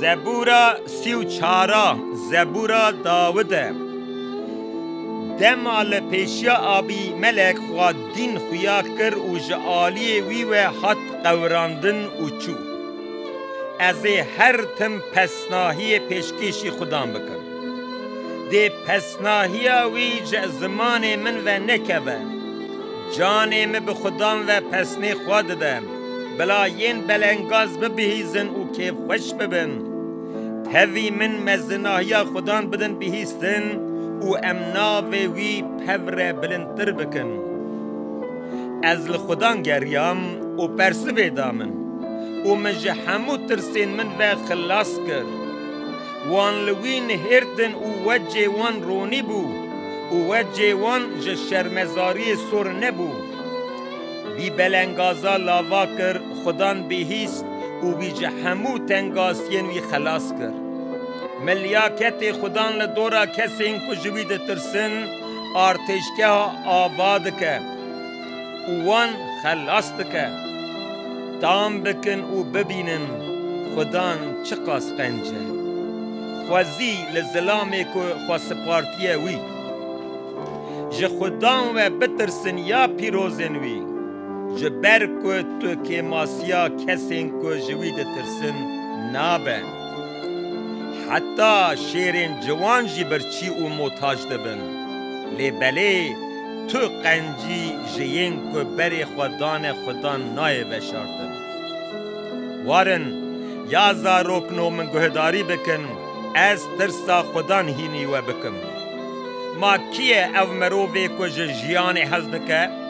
زبورا 34 زبورا داوده دمال پیشیا آبی ملک خواد دین خویا کر و جعالی وی و حد قوراندن و چو از هر تم پسناهی پیشکیشی خودم بکن ده پسناهی وی زمان من و نکوه جان من به خودم و پسنی خود دم بلا ین بلنگاز ببهیزن و که خوش ببن تهوی من مزناهی خودان بدن بهیستن و امناو وی پور بلندتر بکن از لخودان گریام و پرسوی دامن و مجه همو ترسین من و خلاص کر وان لوی نهردن و وجه وان رونی بو و وجه وان جه شرمزاری سر نبو وی بلنگازا لاوا کر خودان بهیست و وی جه همو تنگاسین وی خلاص کر ملیاکت خودان لدورا کسین کو جوید ترسن آرتشکه آباد که وان خلاص که تام بکن و ببینن خودان چقاس قنجه خوزی لزلامی که خواسپارتیه وی جه خودان و بترسن یا پیروزن وی جه برکو تو که ماسیا کسین که جوید ترسن نابن حتی شیرین جوان جی برچی و محتاج دبن لی بله تو قنجی جین که بری خودان نای بشارتن وارن یا زاروکنو من گهداری بکن از ترسا خودان هینی و بکم ما کیه او مرووی که جیان هزدکه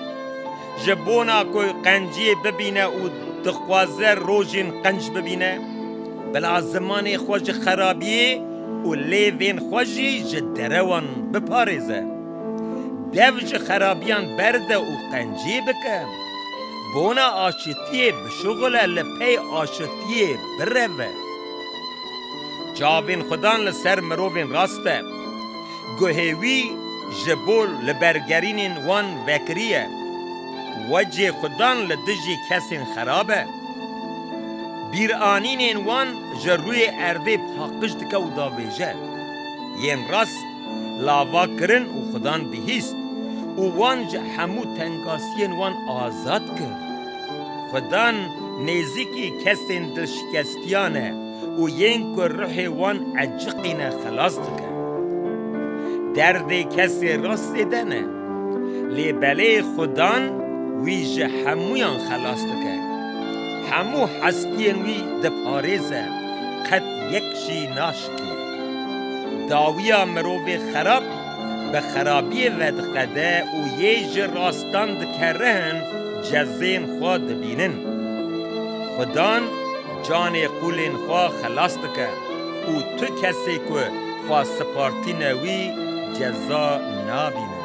جبونا که قنجی ببینه و دخوازه روژین قنج ببینه بلا زمان خوش خرابی و لیوین خوشی جدروان بپارزه دوج خرابیان برده و قنجی بکن بونا آشتیه بشغل لپی آشتیه بروه جاوین خودان لسر مرووین راسته گوهوی جبول لبرگرینین وان وکریه وجه خودان لدجی کسین خرابه بیرانین وان جروی ارده پاقش دکه و داویجه ین راست لاوا کرن و خودان بهیست و وان جه همو تنگاسین وان آزاد کرد خودان نیزیکی کسین دلشکستیانه و ین که روح وان عجقین خلاص دکه درد کسی راست دنه لی بله خودان وی جه همویان خلاص دکه همو حسکین وی دپاریزه قد یکشی ناشکی داویا مروی خراب به خرابی ودقده و یه راستان دکرهن جزین خود بینن خدان جان قولین خواه خلاص دکه و تو کسی که خواه سپارتی نوی جزا نابینه